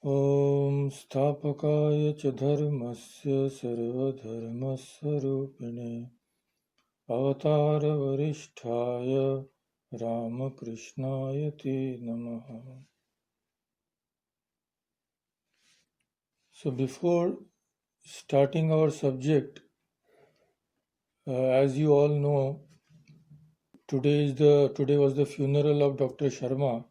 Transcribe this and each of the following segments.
ॐ स्थापकाय च धर्मस्य सर्वधर्मस्वरूपिणे अवतारवरिष्ठाय रामकृष्णाय ते नमः. So before starting our subject, as you all know, today was the funeral of Dr. Sharma,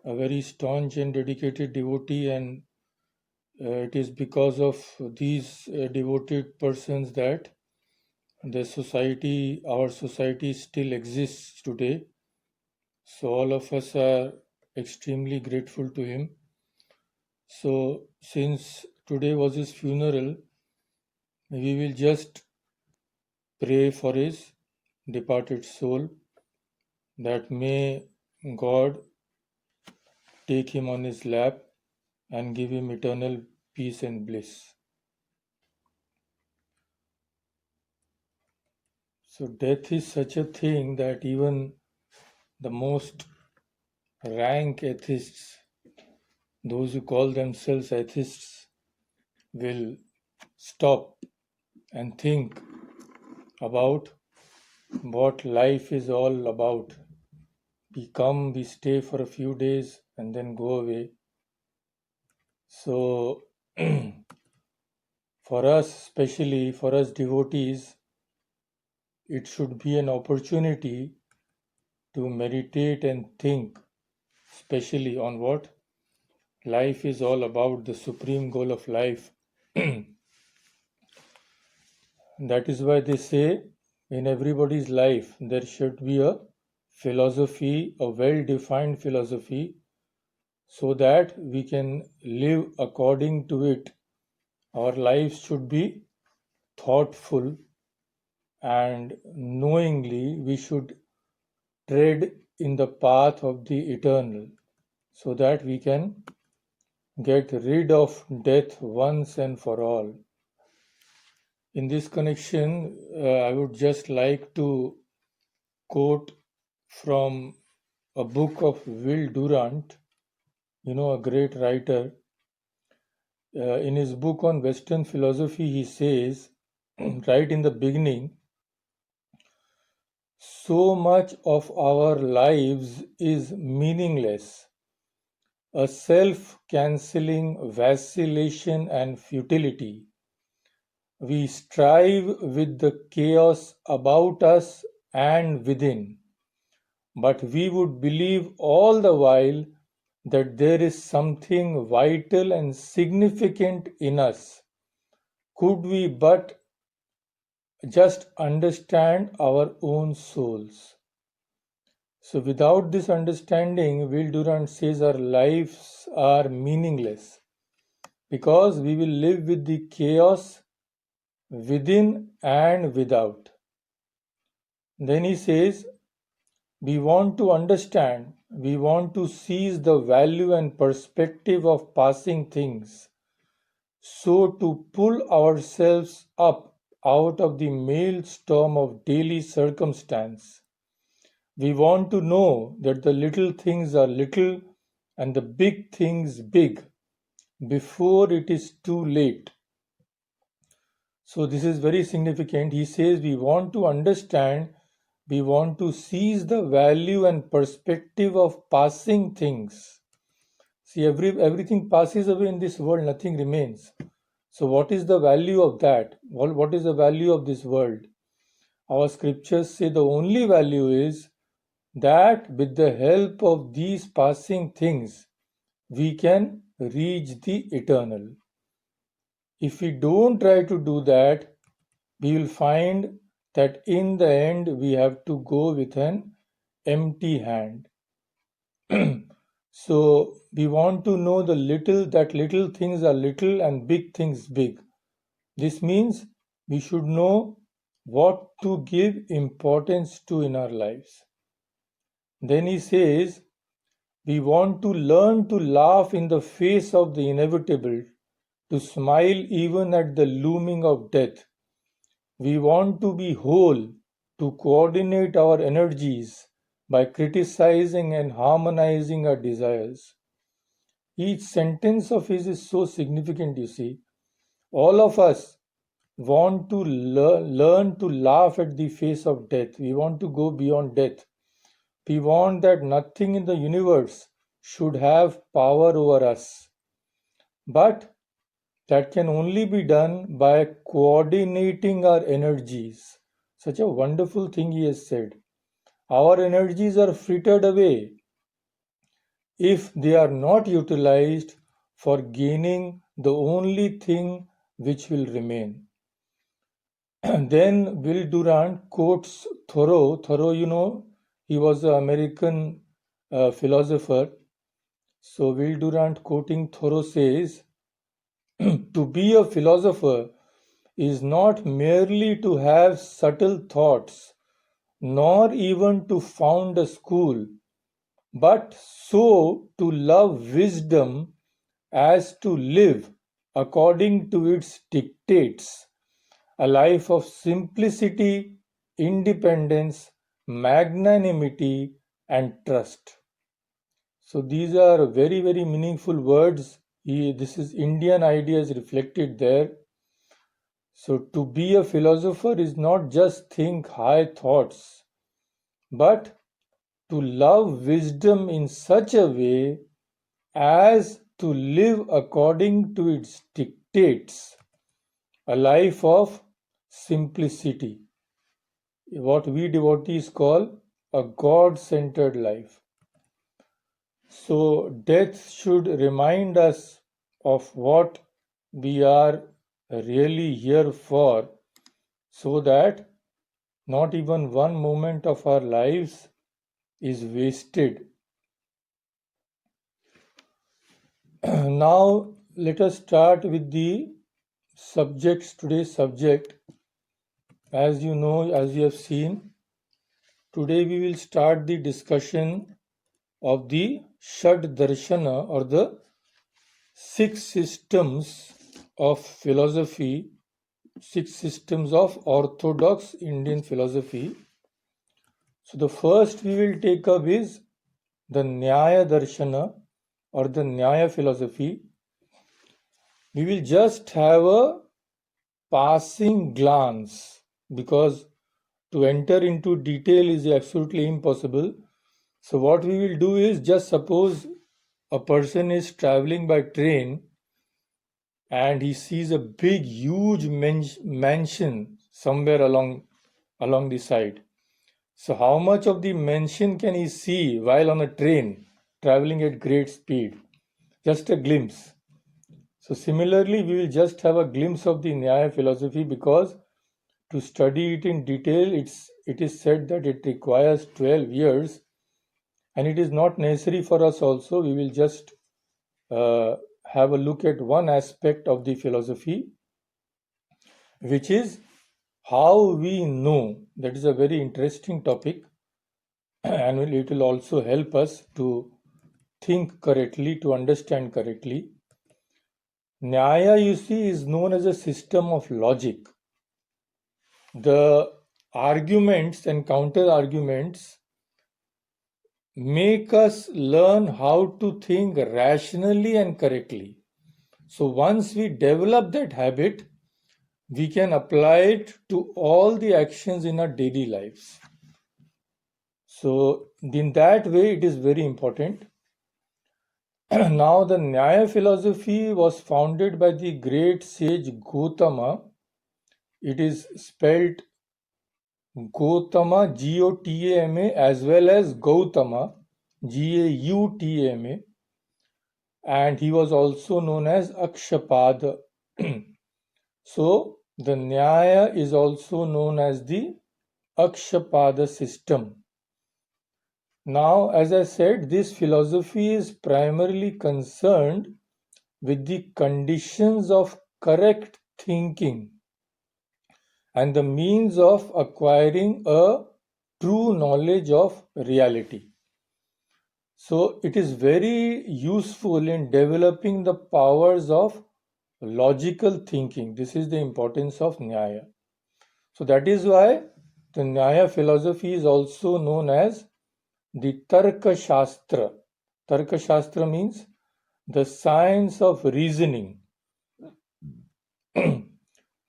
a very staunch and dedicated devotee, and it is because of these devoted persons that our society still exists today. So all of us are extremely grateful to him. So since today was his funeral, we will just pray for his departed soul, that may God take him on his lap and give him eternal peace and bliss. So death is such a thing that even the most rank atheists, those who call themselves atheists, will stop and think about what life is all about. We come, we stay for a few days and then go away. So for us, especially for us devotees, it should be an opportunity to meditate and think, especially on what life is all about, the supreme goal of life. That is why they say in everybody's life there should be a philosophy, a well-defined philosophy, so that we can live according to it. Our lives should be thoughtful, and knowingly we should tread in the path of the eternal, so that we can get rid of death once and for all. In this connection, I would just like to quote from a book of Will Durant, a great writer. In his book on Western philosophy, he says, right in the beginning, so much of our lives is meaningless, a self-canceling vacillation and futility. We strive with the chaos about us and within, but we would believe all the while that there is something vital and significant in us, could we but just understand our own souls. So without this understanding, Will Durant says our lives are meaningless, because we will live with the chaos within and without. Then he says, we want to understand, we want to seize the value and perspective of passing things, so to pull ourselves up out of the maelstrom of daily circumstance. We want to know that the little things are little and the big things big before it is too late. So this is very significant. He says we want to understand, we want to seize the value and perspective of passing things. See, everything passes away in this world, nothing remains. So what is the value of that? What is the value of this world? Our scriptures say the only value is that with the help of these passing things, we can reach the eternal. If we don't try to do that, we will find that in the end we have to go with an empty hand. So we want to know that little things are little and big things big. This means we should know what to give importance to in our lives. Then he says, we want to learn to laugh in the face of the inevitable, to smile even at the looming of death. We want to be whole, to coordinate our energies by criticizing and harmonizing our desires. Each sentence of his is so significant, you see. All of us want to learn to laugh at the face of death. We want to go beyond death. We want that nothing in the universe should have power over us. But that can only be done by coordinating our energies. Such a wonderful thing he has said. Our energies are frittered away if they are not utilized for gaining the only thing which will remain. Then Will Durant quotes Thoreau. Thoreau, he was an American philosopher. So Will Durant quoting Thoreau says, to be a philosopher is not merely to have subtle thoughts, nor even to found a school, but so to love wisdom as to live according to its dictates, a life of simplicity, independence, magnanimity, and trust. So these are very, very meaningful words. This is Indian ideas reflected there. So to be a philosopher is not just think high thoughts, but to love wisdom in such a way as to live according to its dictates, a life of simplicity, what we devotees call a God-centered life. So death should remind us of what we are really here for, so that not even one moment of our lives is wasted. Now let us start with the today's subject. As you know, as you have seen, today we will start the discussion of the Shad Darshana, or the 6 systems of philosophy, 6 systems of orthodox Indian philosophy. So the first we will take up is the Nyaya Darshana, or the Nyaya philosophy. We will just have a passing glance, because to enter into detail is absolutely impossible. So what we will do is, just suppose a person is traveling by train and he sees a big huge mansion somewhere along the side. So how much of the mansion can he see while on a train traveling at great speed? Just a glimpse. So similarly, we will just have a glimpse of the Nyaya philosophy, because to study it in detail, it is said that it requires 12 years, and it is not necessary for us also. We will just have a look at one aspect of the philosophy, which is how we know. That is a very interesting topic, and it will also help us to think correctly, to understand correctly. Nyaya, you see, is known as a system of logic. The arguments and counter arguments make us learn how to think rationally and correctly. So once we develop that habit, we can apply it to all the actions in our daily lives. So in that way, it is very important. Now, the Nyaya philosophy was founded by the great sage Gautama. It is spelled Gautama, Gotama, as well as Gautama, Gautama, and he was also known as Akshapada. So the Nyaya is also known as the Akshapada system. Now, as I said, this philosophy is primarily concerned with the conditions of correct thinking and the means of acquiring a true knowledge of reality. So it is very useful in developing the powers of logical thinking. This is the importance of Nyaya. So that is why the Nyaya philosophy is also known as the Tarka Shastra. Tarka Shastra means the science of reasoning.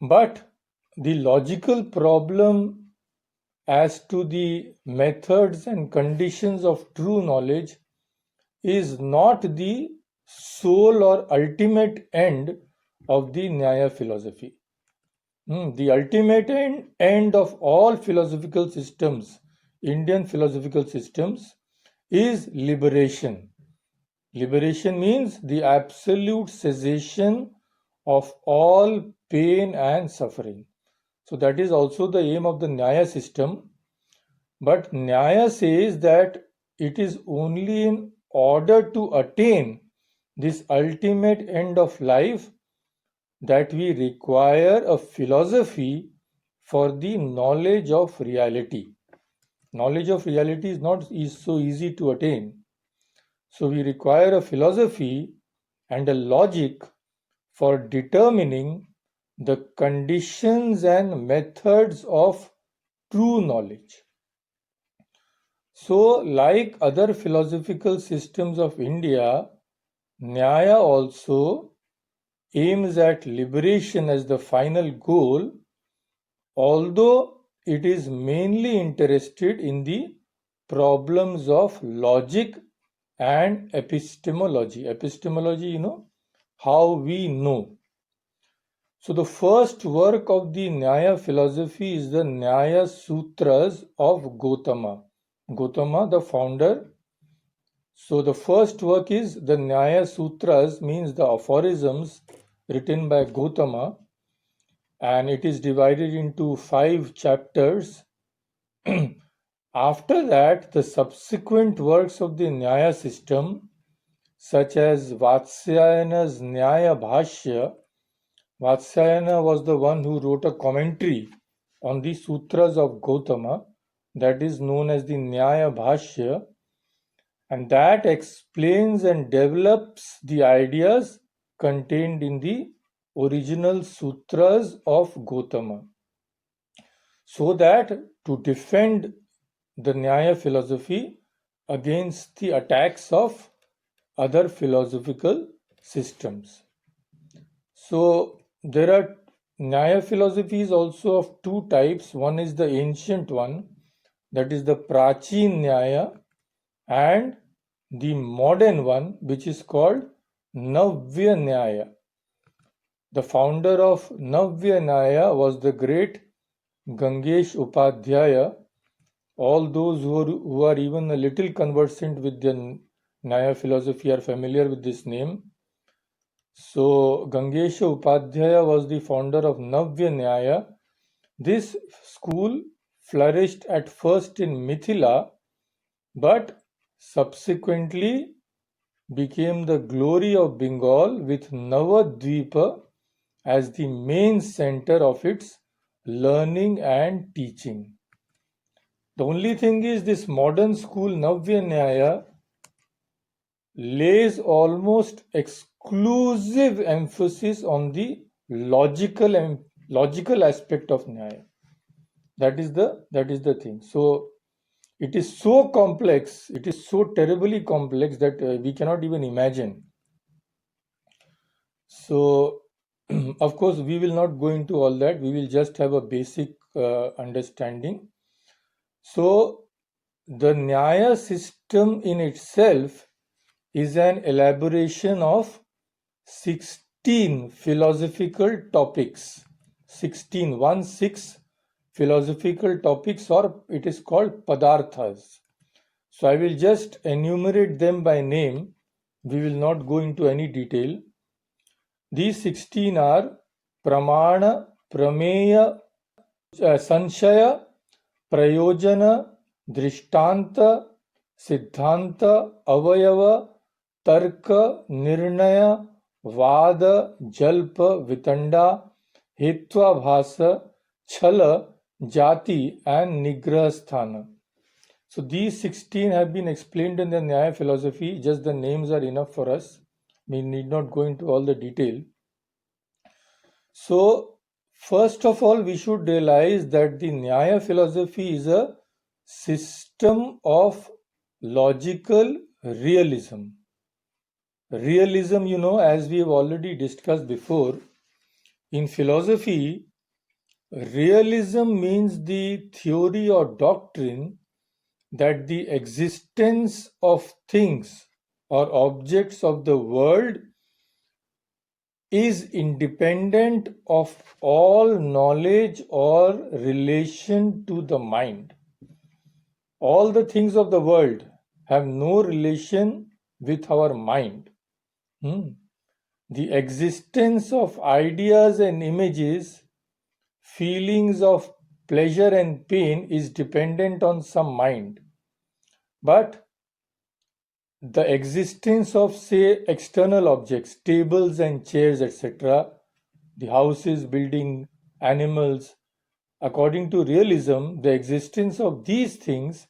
But the logical problem as to the methods and conditions of true knowledge is not the sole or ultimate end of the Nyaya philosophy. The ultimate end of all philosophical systems, Indian philosophical systems, is liberation. Liberation means the absolute cessation of all pain and suffering. So that is also the aim of the Nyaya system. But Nyaya says that it is only in order to attain this ultimate end of life that we require a philosophy for the knowledge of reality. Knowledge of reality is so easy to attain. So we require a philosophy and a logic for determining the conditions and methods of true knowledge. So, like other philosophical systems of India, Nyaya also aims at liberation as the final goal, although it is mainly interested in the problems of logic and epistemology. Epistemology, how we know. So the first work of the Nyaya philosophy is the Nyaya Sutras of Gautama. Gautama, the founder. So the first work is the Nyaya Sutras, means the aphorisms written by Gautama, and it is divided into 5 chapters. After that, the subsequent works of the Nyaya system, such as Vatsyayana's Nyaya Bhashya. Vatsyayana was the one who wrote a commentary on the Sutras of Gautama, that is known as the Nyaya Bhashya, and that explains and develops the ideas contained in the original Sutras of Gautama, so that to defend the Nyaya philosophy against the attacks of other philosophical systems. So there are Nyaya philosophy is also of 2 types. One is the ancient one, that is the Prachin Nyaya, and the modern one, which is called Navya Nyaya. The founder of Navya Nyaya was the great Gangesh Upadhyaya. All those who are even a little conversant with the Nyaya philosophy are familiar with this name. So Gangesha Upadhyaya was the founder of Navya Nyaya. This school flourished at first in Mithila, but subsequently became the glory of Bengal with Navadvipa as the main center of its learning and teaching. The only thing is, this modern school Navya Nyaya lays almost exclusive emphasis on the logical aspect of Nyaya. That is the thing. So it is so complex, it is so terribly complex that we cannot even imagine. So of course we will not go into all that, we will just have a basic understanding. So the Nyaya system in itself is an elaboration of 16 philosophical topics. 16 philosophical topics, or it is called Padarthas. So I will just enumerate them by name. We will not go into any detail. These 16 are Pramana, Prameya, Sanshaya, Prayojana, Drishtanta, Siddhanta, Avayava, Tarka, Nirnaya, Vada, Jalpa, Vitanda, Hetva, Chala, Jati, and Nigrahasthana. So these 16 have been explained in the Nyaya philosophy. Just the names are enough for us. We need not go into all the detail. So first of all, we should realize that the Nyaya philosophy is a system of logical realism. Realism, as we have already discussed before, in philosophy, realism means the theory or doctrine that the existence of things or objects of the world is independent of all knowledge or relation to the mind. All the things of the world have no relation with our mind. The existence of ideas and images, feelings of pleasure and pain is dependent on some mind. But the existence of, say, external objects, tables and chairs, etc., the houses, building, animals, according to realism, the existence of these things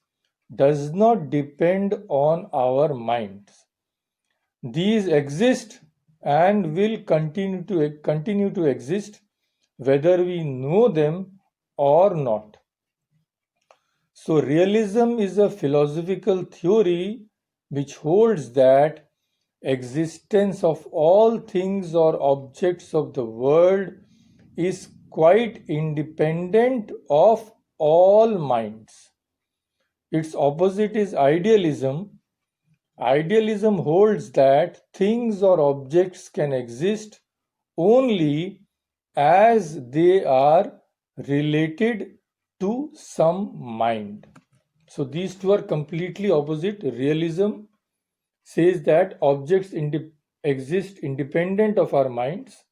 does not depend on our minds. These exist and will continue to exist whether we know them or not. So realism is a philosophical theory which holds that existence of all things or objects of the world is quite independent of all minds. Its opposite is idealism. Idealism holds that things or objects can exist only as they are related to some mind. So these two are completely opposite. Realism says that objects exist independent of our minds.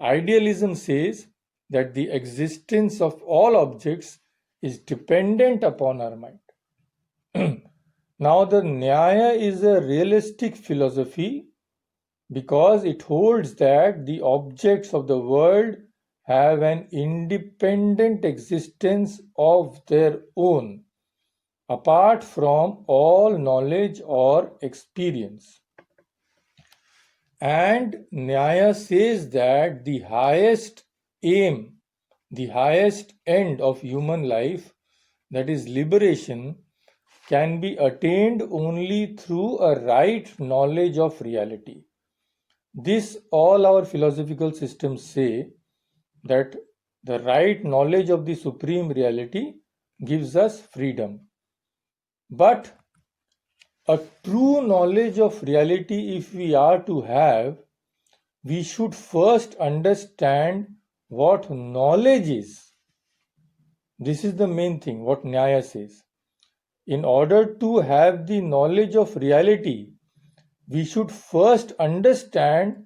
Idealism says that the existence of all objects is dependent upon our mind. Now, the Nyaya is a realistic philosophy because it holds that the objects of the world have an independent existence of their own, apart from all knowledge or experience. And Nyaya says that the highest aim, the highest end of human life, that is liberation, can be attained only through a right knowledge of reality. This all our philosophical systems say, that the right knowledge of the supreme reality gives us freedom. But a true knowledge of reality, if we are to have, we should first understand what knowledge is. This is the main thing, what Nyaya says. In order to have the knowledge of reality, we should first understand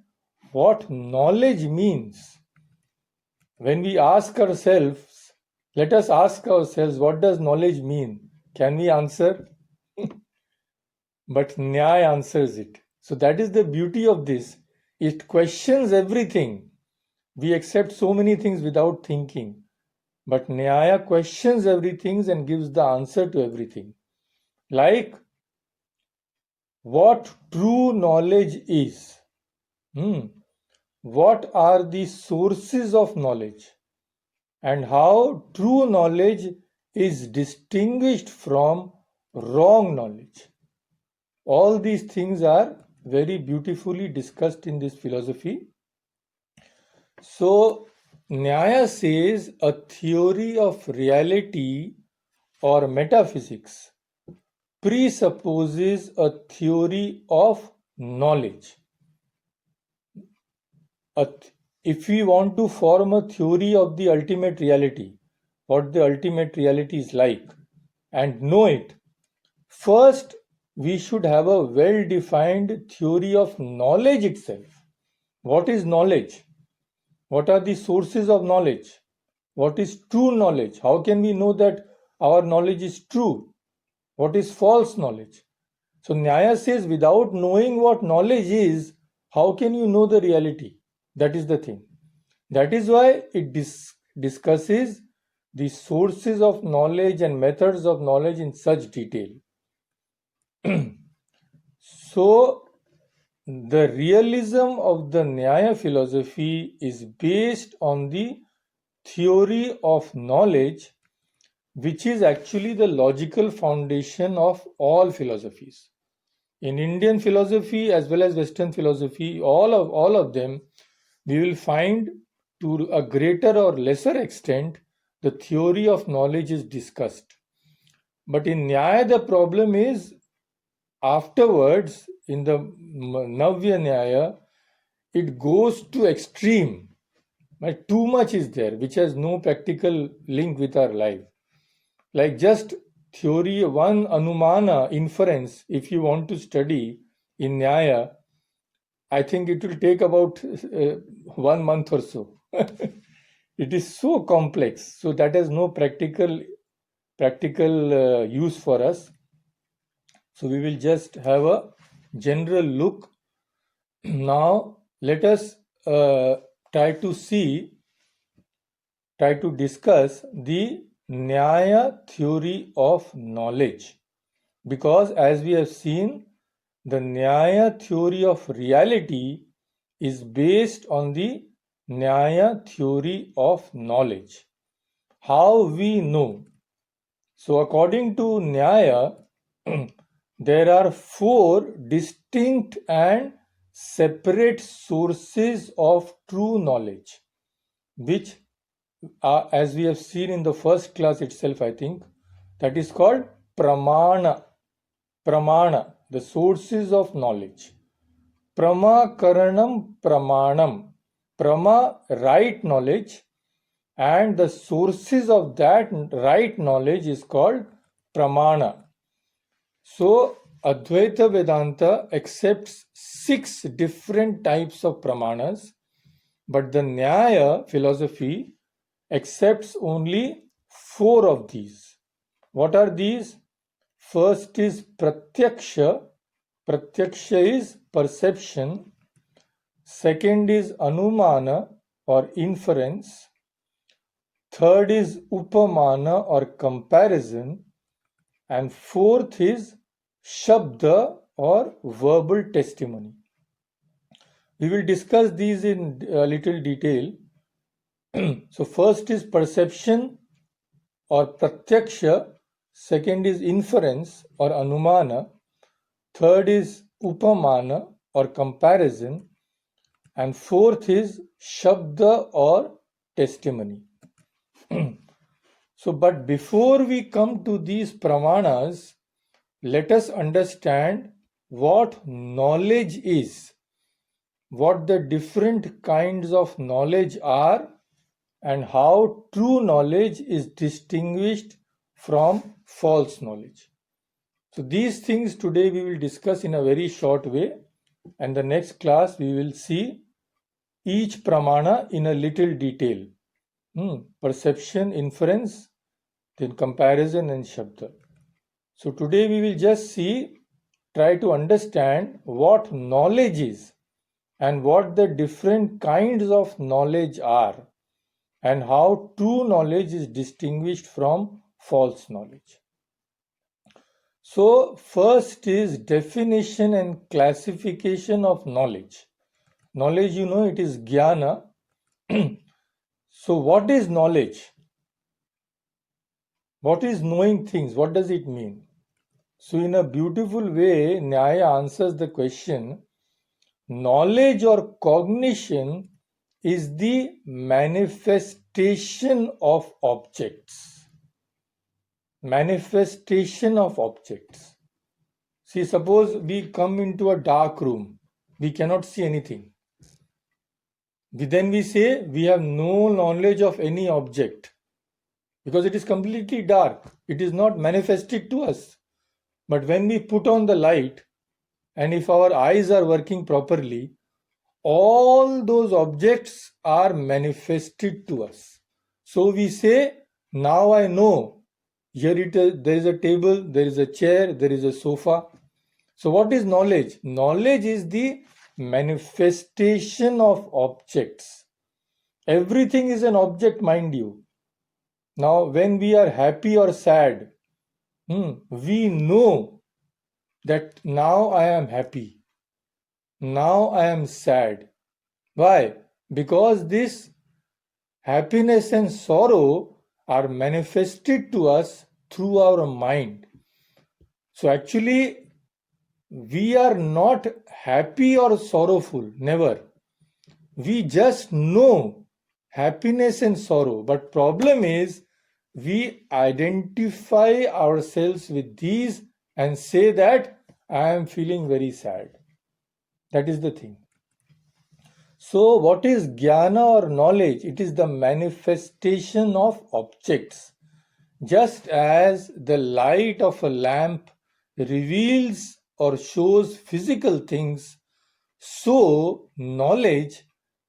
what knowledge means. When we ask ourselves, let us ask ourselves, what does knowledge mean? Can we answer? But Nyaya answers it. So that is the beauty of this. It questions everything. We accept so many things without thinking. But Nyaya questions everything and gives the answer to everything. Like what true knowledge is. What are the sources of knowledge? And how true knowledge is distinguished from wrong knowledge. All these things are very beautifully discussed in this philosophy. So, Nyaya says a theory of reality or metaphysics presupposes a theory of knowledge. If we want to form a theory of the ultimate reality, what the ultimate reality is like, and know it, first we should have a well-defined theory of knowledge itself. What is knowledge? What are the sources of knowledge? What is true knowledge? How can we know that our knowledge is true? What is false knowledge? So Nyaya says, without knowing what knowledge is, how can you know the reality? That is the thing. That is why it discusses the sources of knowledge and methods of knowledge in such detail. So, the realism of the Nyaya philosophy is based on the theory of knowledge, which is actually the logical foundation of all philosophies. In Indian philosophy as well as Western philosophy, all of them, we will find to a greater or lesser extent the theory of knowledge is discussed. But in Nyaya, the problem is afterwards in the Navya Nyaya, it goes to extreme. But too much is there, which has no practical link with our life. Like just theory, one anumana, inference, if you want to study in Nyaya, I think it will take about 1 month or so. It is so complex, so that has no practical use for us. So we will just have a general look. Now let us try to discuss the Nyaya theory of knowledge, because as we have seen, the Nyaya theory of reality is based on the Nyaya theory of knowledge. How we know. So according to Nyaya, there are 4 distinct and separate sources of true knowledge, which are, as we have seen in the first class itself, I think, that is called pramana. Pramana, the sources of knowledge. Pramakaranam pramanam. Prama, right knowledge, and the sources of that right knowledge is called pramana. So Advaita Vedanta accepts 6 different types of pramanas, but the Nyaya philosophy accepts only 4 of these. What are these? First is pratyaksha. Pratyaksha is perception. Second is anumana or inference. Third is upamana or comparison. And fourth is shabda or verbal testimony. We will discuss these in a little detail. So first is perception or pratyaksha, second is inference or anumana, third is upamana or comparison, and fourth is shabda or testimony. So, but before we come to these pramanas, let us understand what knowledge is, what the different kinds of knowledge are, and how true knowledge is distinguished from false knowledge. So these things today we will discuss in a very short way, and the next class we will see each pramana in a little detail. Perception, inference, then comparison and shabda. So today we will just try to understand what knowledge is and what the different kinds of knowledge are, and how true knowledge is distinguished from false knowledge. So first is definition and classification of knowledge. Knowledge, you know, it is jnana. So what is knowledge? What is knowing things? What does it mean? So in a beautiful way, Nyaya answers the question. Knowledge or cognition is the manifestation of objects. Manifestation of objects. See, suppose we come into a dark room, we cannot see anything. Then we say we have no knowledge of any object because it is completely dark. It is not manifested to us. But when we put on the light, and if our eyes are working properly, all those objects are manifested to us. So we say, now I know. Here there is a table, there is a chair, there is a sofa. So what is knowledge? Knowledge is the manifestation of objects. Everything is an object, mind you. Now when we are happy or sad, we know that now I am happy, now I am sad. Why? Because this happiness and sorrow are manifested to us through our mind. So actually, We are not happy or sorrowful, never. We just know happiness and sorrow. But problem is we identify ourselves with these and say that I am feeling very sad. That is the thing. So, what is jnana or knowledge? It is the manifestation of objects. Just as the light of a lamp reveals or shows physical things, so knowledge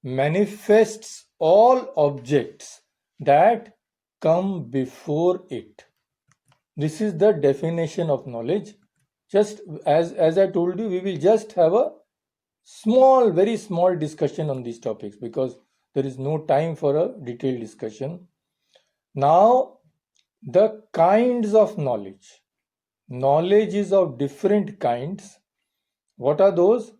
manifests all objects that come before it. This is the definition of knowledge. Just as I told you, we will just have a small, very small discussion on these topics because there is no time for a detailed discussion. Now, the kinds of knowledge. Knowledge is of different kinds. What are those?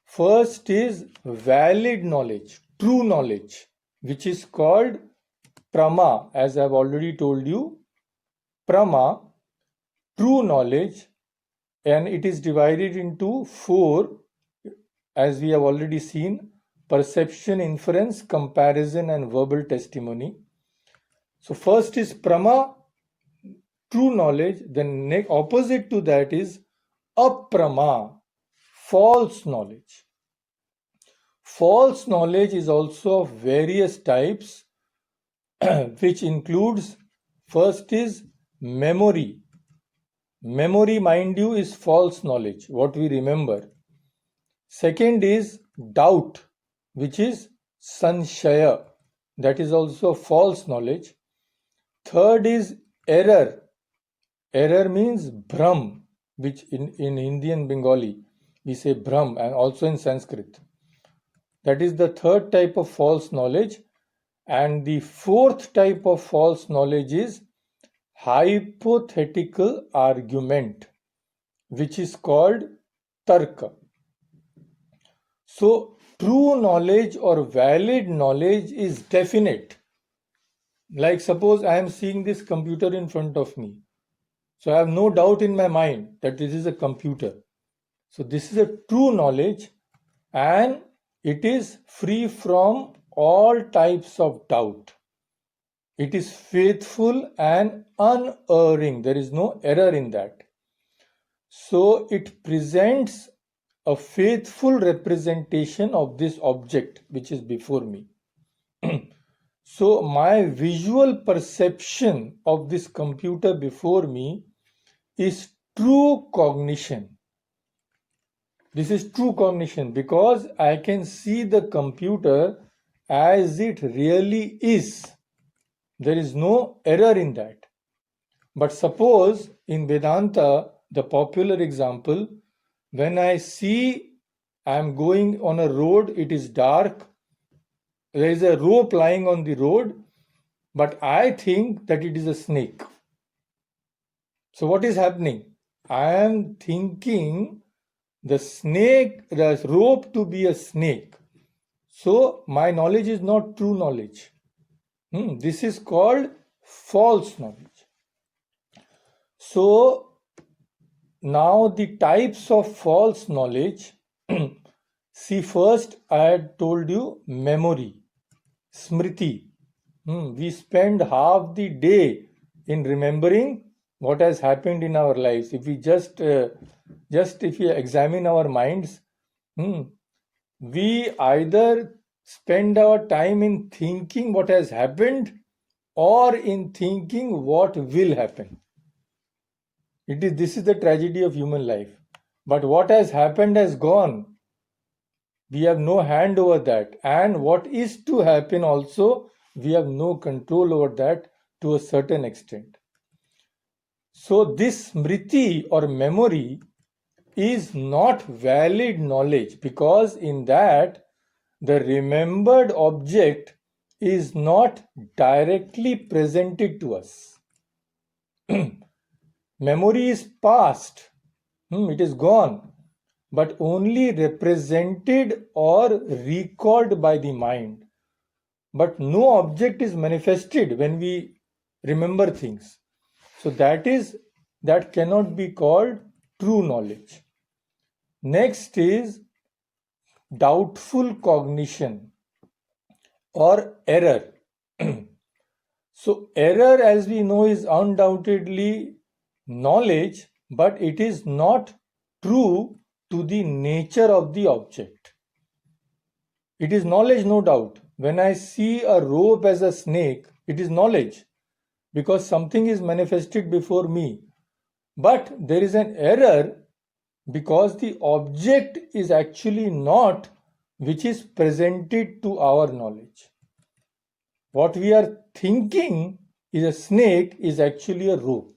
First is valid knowledge, true knowledge, which is called prama, as I have already told you. Prama, true knowledge, and it is divided into four, as we have already seen: perception, inference, comparison, and verbal testimony. So, first is prama, true knowledge. Then, opposite to that is aprama, false knowledge. False knowledge is also of various types, which includes, first is memory. Memory, mind you, is false knowledge, what we remember. Second is doubt, which is sanshaya, that is also false knowledge. Third is error. Error means bhram, which in Indian Bengali we say bhram, and also in Sanskrit. That is the third type of false knowledge. And the fourth type of false knowledge is hypothetical argument, which is called tarka. So, true knowledge or valid knowledge is definite. Like suppose I am seeing this computer in front of me. So I have no doubt in my mind that this is a computer. So this is a true knowledge and it is free from all types of doubt. It is faithful and unerring. There is no error in that. So it presents a faithful representation of this object which is before me. So my visual perception of this computer before me is true cognition. This is true cognition because I can see the computer as it really is. There is no error in that. But suppose in Vedanta, the popular example, when I see I am going on a road, it is dark, there is a rope lying on the road, but I think that it is a snake. So what is happening? I am thinking the rope to be a snake. So my knowledge is not true knowledge. This is called false knowledge. So now the types of false knowledge. See, first I had told you memory, smriti. We spend half the day in remembering what has happened in our lives. If we just if we examine our minds, we either spend our time in thinking what has happened or in thinking what will happen. This is the tragedy of human life. But what has happened has gone. We have no hand over that. And what is to happen also, we have no control over that to a certain extent. So this smriti or memory is not valid knowledge because in that the remembered object is not directly presented to us. Memory is past, it is gone, but only represented or recalled by the mind. But no object is manifested when we remember things. So that cannot be called true knowledge. Next is doubtful cognition or error. So, error, as we know, is undoubtedly knowledge, but it is not true to the nature of the object. It is knowledge, no doubt. When I see a rope as a snake, it is knowledge because something is manifested before me. But there is an error because the object is actually not which is presented to our knowledge. What we are thinking is a snake is actually a rope.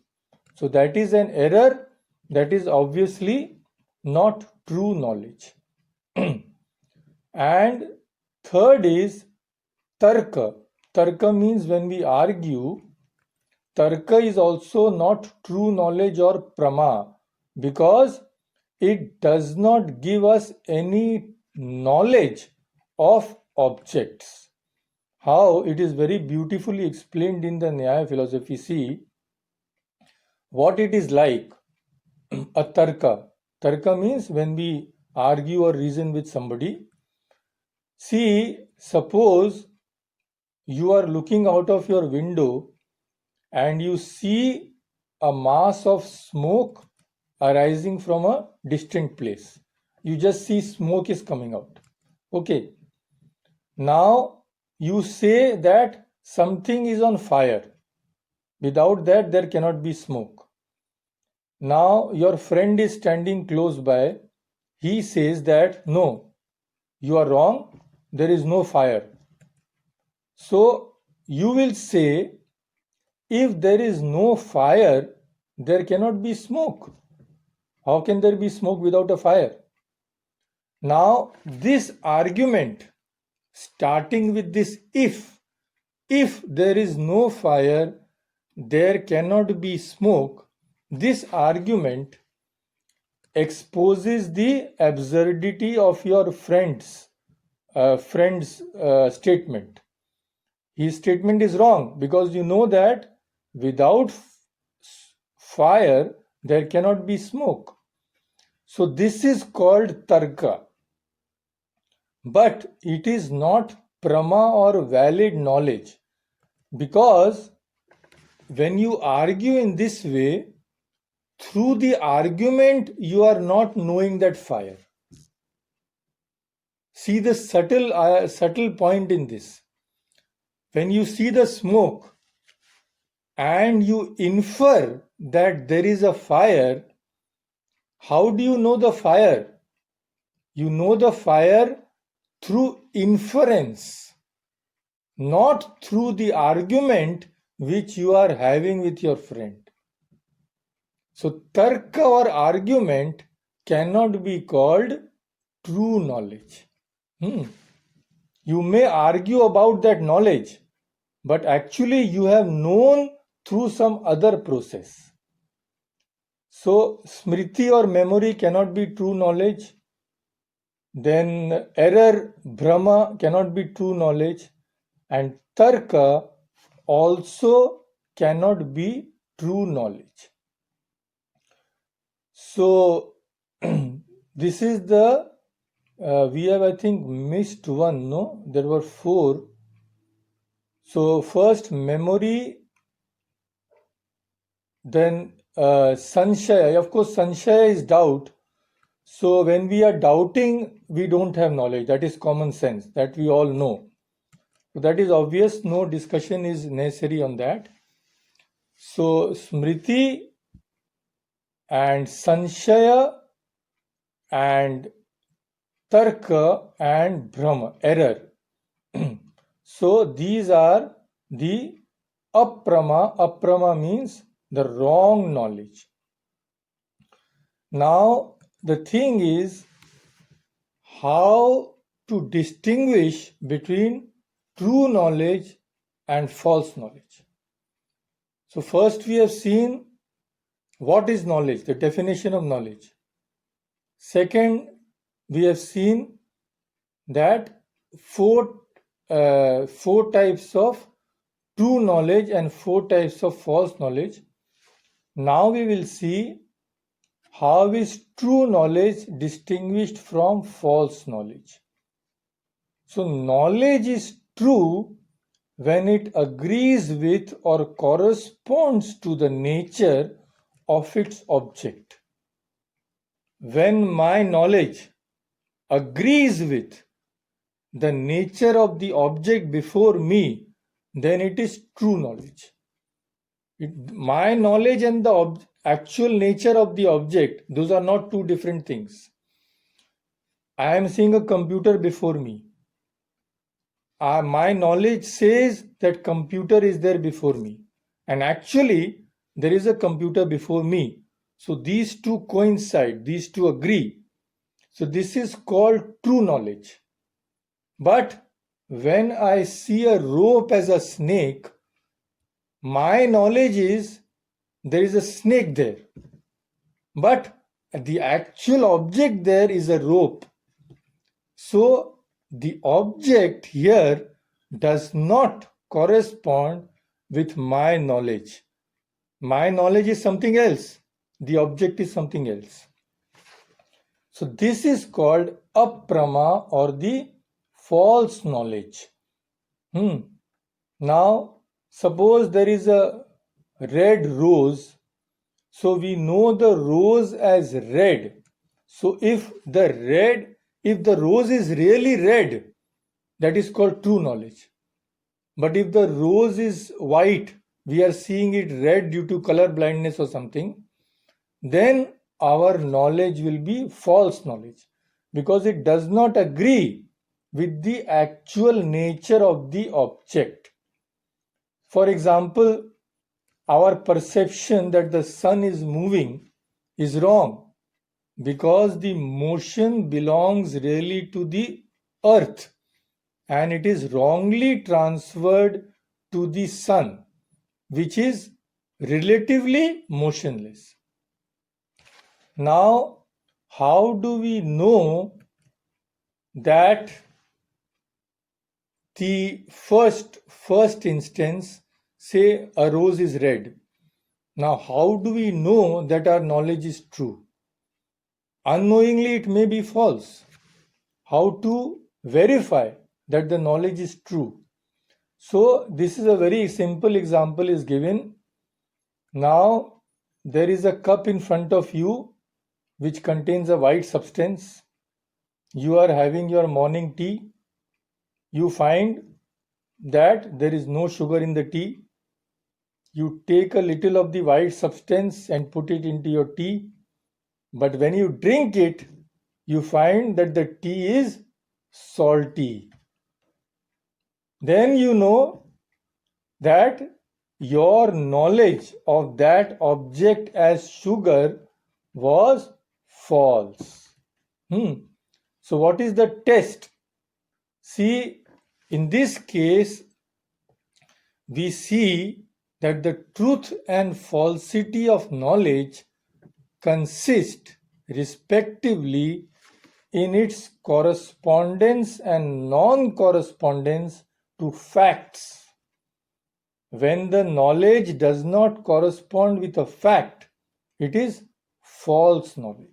So that is an error, that is obviously not true knowledge. And third is tarka. Tarka means when we argue, tarka is also not true knowledge or prama because it does not give us any knowledge of objects. How it is very beautifully explained in the Nyaya philosophy. See what it is like. A tarka. Tarka means when we argue or reason with somebody. See, suppose you are looking out of your window and you see a mass of smoke arising from a distant place. You just see smoke is coming out. Okay. Now you say that something is on fire. Without that, there cannot be smoke. Now your friend is standing close by. He says that no, you are wrong. There is no fire. So you will say, if there is no fire, there cannot be smoke. How can there be smoke without a fire? Now, this argument, starting with this if there is no fire, there cannot be smoke, this argument exposes the absurdity of your friend's statement. His statement is wrong because you know that without fire there cannot be smoke. So this is called tarka. But it is not prama or valid knowledge because when you argue in this way, through the argument you are not knowing that fire. See the subtle point in this. When you see the smoke and you infer that there is a fire, how do you know the fire? You know the fire through inference, not through the argument which you are having with your friend. So, tarka or argument cannot be called true knowledge. You may argue about that knowledge, but actually you have known through some other process. So, smriti or memory cannot be true knowledge. Then error, brahma cannot be true knowledge. And tarka also cannot be true knowledge. So, this is the, we have I think missed one, no? There were 4. So, first memory, then sanshaya. Of course, sanshaya is doubt. So, when we are doubting, we don't have knowledge. That is common sense, that we all know. So, that is obvious. No discussion is necessary on that. So, smriti and sanshaya and tarka and brahma, error. So, these are the aprama. Aprama means the wrong knowledge. Now, the thing is how to distinguish between true knowledge and false knowledge. So, first we have seen what is knowledge, the definition of knowledge. Second, we have seen that four types of true knowledge and 4 types of false knowledge. Now we will see How is true knowledge distinguished from false knowledge? So, knowledge is true when it agrees with or corresponds to the nature of its object. When my knowledge agrees with the nature of the object before me, then it is true knowledge. My knowledge and the actual nature of the object, those are not two different things. I am seeing a computer before me. My knowledge says that computer is there before me, and actually there is a computer before me. So these two coincide, these two agree. So this is called true knowledge. But when I see a rope as a snake, my knowledge is there is a snake there, but the actual object there is a rope. So the object here does not correspond with my knowledge. My knowledge is something else, the object is something else. So this is called aprama, or the false knowledge. Now suppose there is a red rose, so we know the rose as red. So if the rose is really red, that is called true knowledge. But if the rose is white, we are seeing it red due to color blindness or something, then our knowledge will be false knowledge, because it does not agree with the actual nature of the object. For example, our perception that the sun is moving is wrong, because the motion belongs really to the earth and it is wrongly transferred to the sun, which is relatively motionless. Now, how do we know that the first instance, say a rose is red? Now, how do we know that our knowledge is true? Unknowingly, it may be false. How to verify that the knowledge is true? So, this is a very simple example is given. Now, there is a cup in front of you which contains a white substance. You are having your morning tea. You find that there is no sugar in the tea. You take a little of the white substance and put it into your tea. But when you drink it, you find that the tea is salty. Then you know that your knowledge of that object as sugar was false. So what is the test? See, in this case, we see that the truth and falsity of knowledge consist respectively in its correspondence and non-correspondence to facts. When the knowledge does not correspond with a fact, it is false knowledge.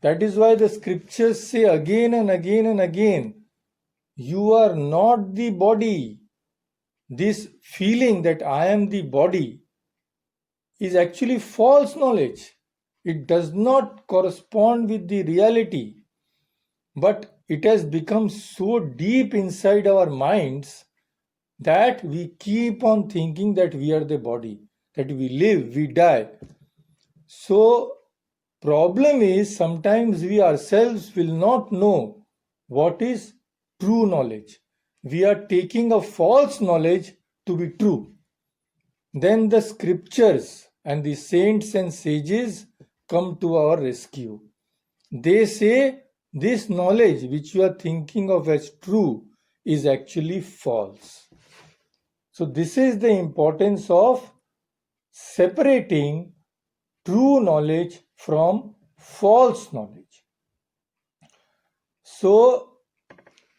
That is why the scriptures say again and again and again, you are not the body. This feeling that I am the body is actually false knowledge. It does not correspond with the reality, but it has become so deep inside our minds that we keep on thinking that we are the body, that we live, we die. So, problem is sometimes we ourselves will not know what is true knowledge. We are taking a false knowledge to be true. Then the scriptures and the saints and sages come to our rescue. They say this knowledge which you are thinking of as true is actually false. So this is the importance of separating true knowledge from false knowledge. So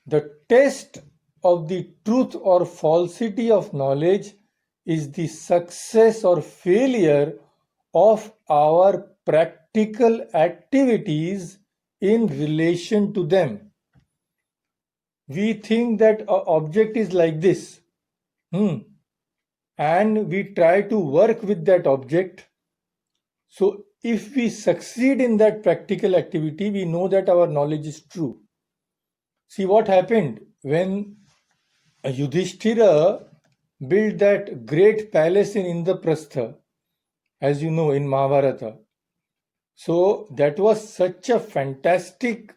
the test of the truth or falsity of knowledge is the success or failure of our practical activities in relation to them. We think that an object is like this, and we try to work with that object. So if we succeed in that practical activity, we know that our knowledge is true. See what happened when Yudhishthira built that great palace in Indraprastha, as you know, in Mahabharata. So that was such a fantastic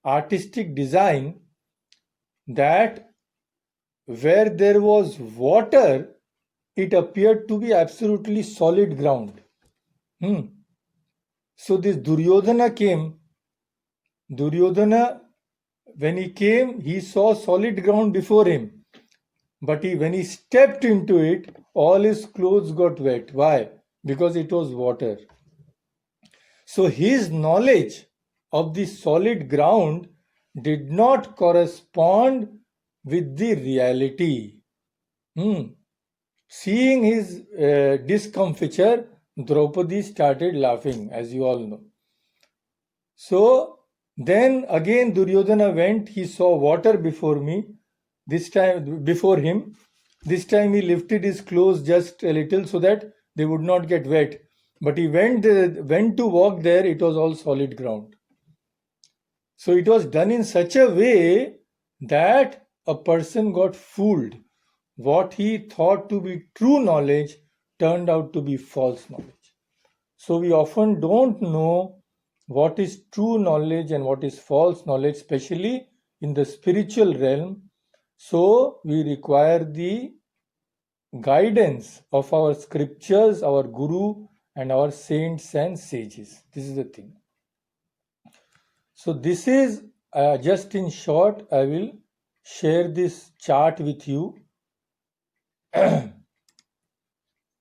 artistic design that where there was water, it appeared to be absolutely solid ground. So this Duryodhana came. Duryodhana, when he came, he saw solid ground before him. But when he stepped into it, all his clothes got wet. Why? Because it was water. So his knowledge of the solid ground did not correspond with the reality. Seeing his discomfiture, Draupadi started laughing, as you all know. So then again Duryodhana went, he saw water before him. This time he lifted his clothes just a little so that they would not get wet. But he went to walk there, it was all solid ground. So it was done in such a way that a person got fooled. What he thought to be true knowledge turned out to be false knowledge. So we often don't know what is true knowledge and what is false knowledge, especially in the spiritual realm. So we require the guidance of our scriptures, our guru, and our saints and sages. This is the thing. So this is just in short, I will share this chart with you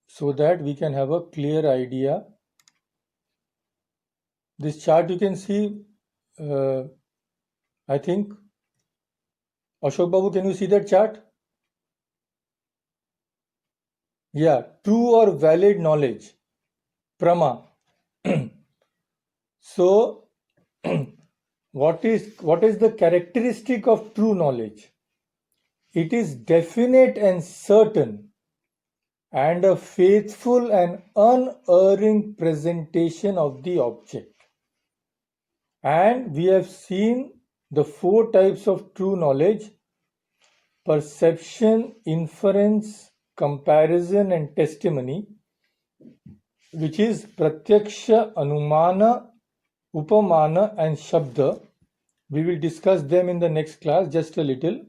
so that we can have a clear idea. This chart you can see, I think. Ashok Babu, can you see that chart? Yeah, true or valid knowledge, Prama. So, what is the characteristic of true knowledge? It is definite and certain, and a faithful and unerring presentation of the object. And we have seen the 4 types of true knowledge: perception, inference, comparison, and testimony, which is pratyaksha, anumana, upamana, and shabda. We will discuss them in the next class just a little.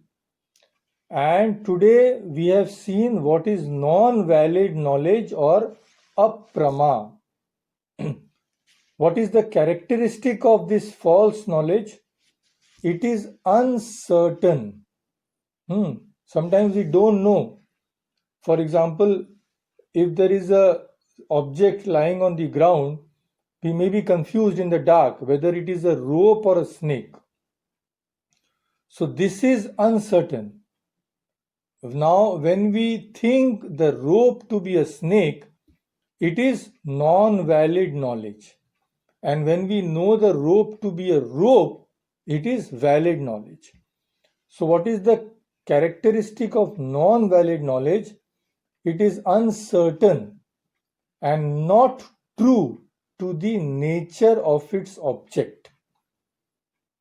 And today we have seen what is non-valid knowledge or aprama. What is the characteristic of this false knowledge? It is uncertain. Sometimes we don't know. For example, if there is a object lying on the ground, we may be confused in the dark whether it is a rope or a snake. So this is uncertain. Now, when we think the rope to be a snake, it is non-valid knowledge. And when we know the rope to be a rope, it is valid knowledge. So what is the characteristic of non-valid knowledge? It is uncertain and not true to the nature of its object.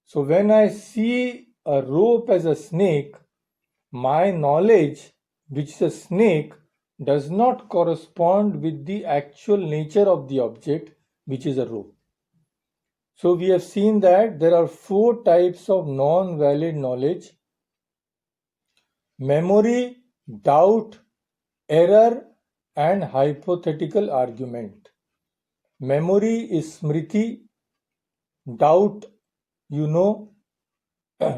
So when I see a rope as a snake, my knowledge, which is a snake, does not correspond with the actual nature of the object, which is a rope. So we have seen that there are 4 types of non-valid knowledge: memory, doubt, error, and hypothetical argument. Memory is smriti, doubt,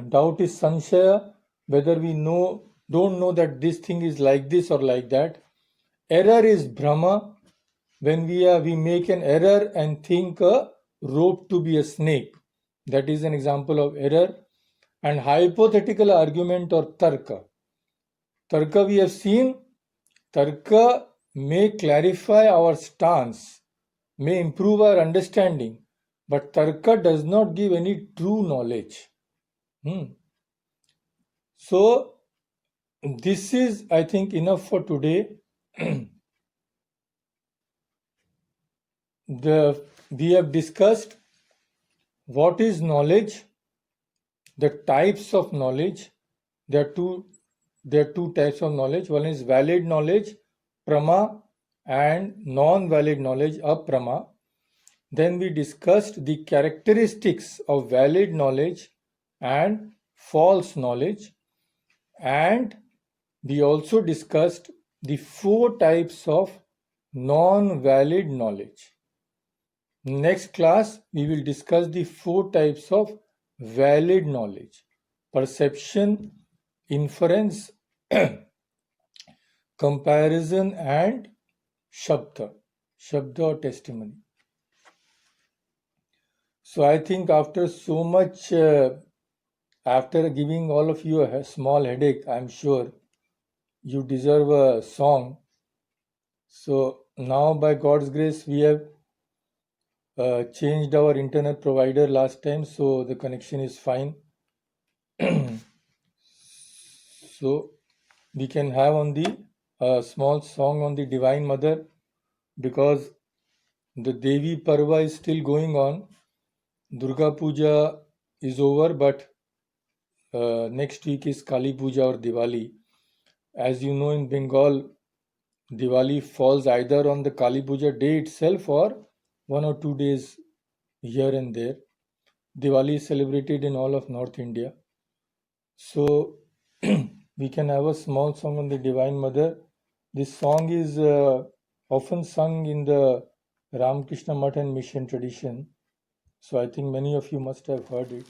doubt is sanshaya, whether we don't know that this thing is like this or like that. Error is bhrama, when we make an error and think a rope to be a snake. That is an example of error. And hypothetical argument or tarka. Tarka we have seen. Tarka may clarify our stance, may improve our understanding, but Tarka does not give any true knowledge. So, this is, I think, enough for today. We have discussed what is knowledge, the types of knowledge. There are two types of knowledge. One is valid knowledge, prama, and non-valid knowledge, aprama. Then we discussed the characteristics of valid knowledge and false knowledge, and we also discussed the four types of non-valid knowledge. Next class, we will discuss the four types of valid knowledge: perception, inference, comparison, and shabda or testimony. So I think after so much, after giving all of you a small headache, I'm sure you deserve a song. So now, by God's grace, we have changed our internet provider last time, so the connection is fine. So we can have on the small song on the Divine Mother, because the Devi Parva is still going on. Durga Puja is over, but next week is Kali Puja or Diwali. As you know, in Bengal, Diwali falls either on the Kali Puja day itself or 1 or 2 days here and there. Diwali is celebrated in all of North India. So we can have a small song on the Divine Mother. This song is often sung in the Ramakrishna Math and Mission tradition. So I think many of you must have heard it.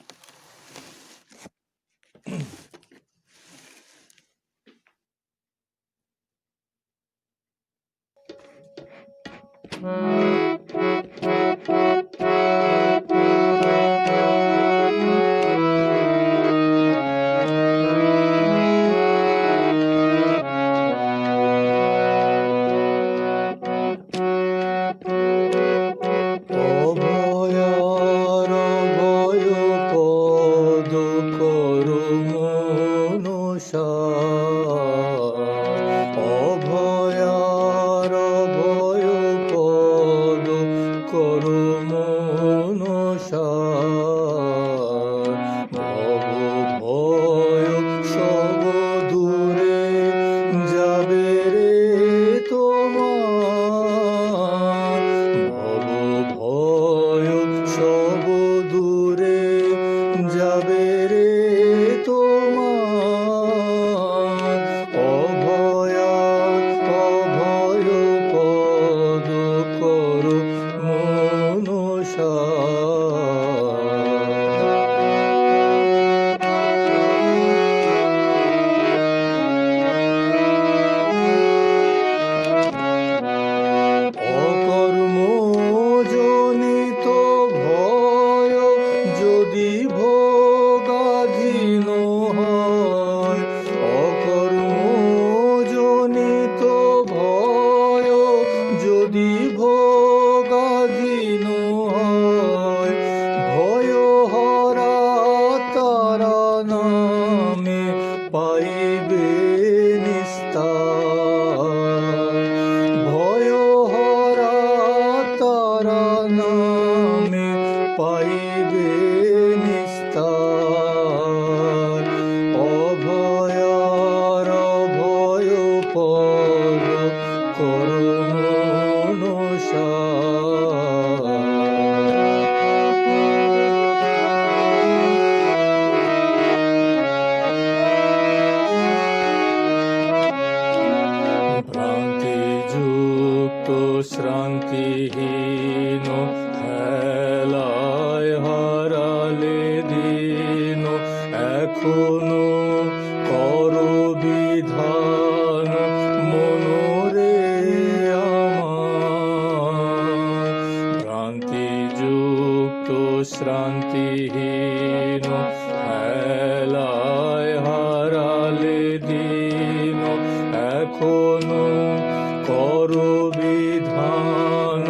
করো বিধান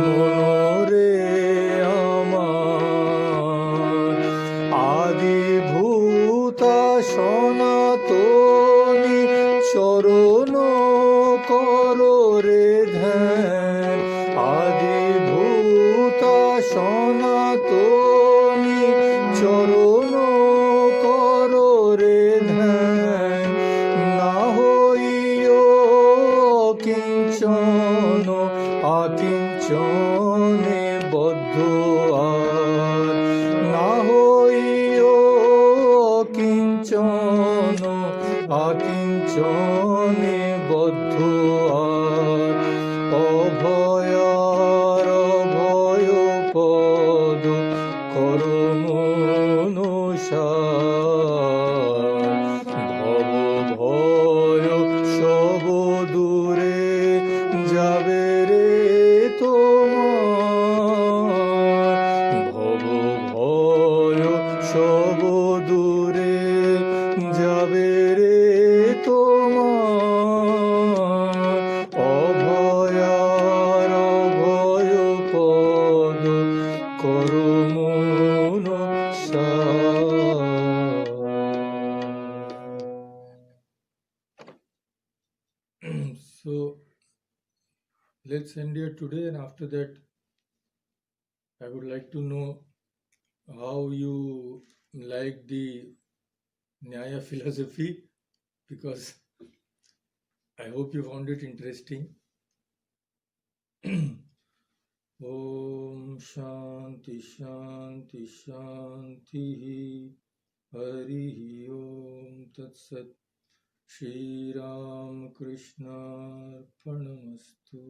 মন সনাতনী চরণ করো রে ধ্যান, আদিভূতা সনাতনী চরণ করো রে ধ্যান, না হইও কিঞ্চন আকিঞ্চনে বদ্ধ আর, না হইও কিঞ্চন আকিঞ্চনে বদ্ধ আর, অভয়ার অভয় পদ করো মনসার, ভব ভয় সব দূরে যাবে রে তোমার, ভব ভয় সব দূরে যাবে রে তোমার, অভয়ার অভয় পদ করো মনসার। So let's end here today, and after that I would like to know how you like the Nyaya philosophy, because I hope you found it interesting. Om Shanti Shanti Shanti, Hari Om Tat Sat, Shri Ram Krishna Arpanamastu.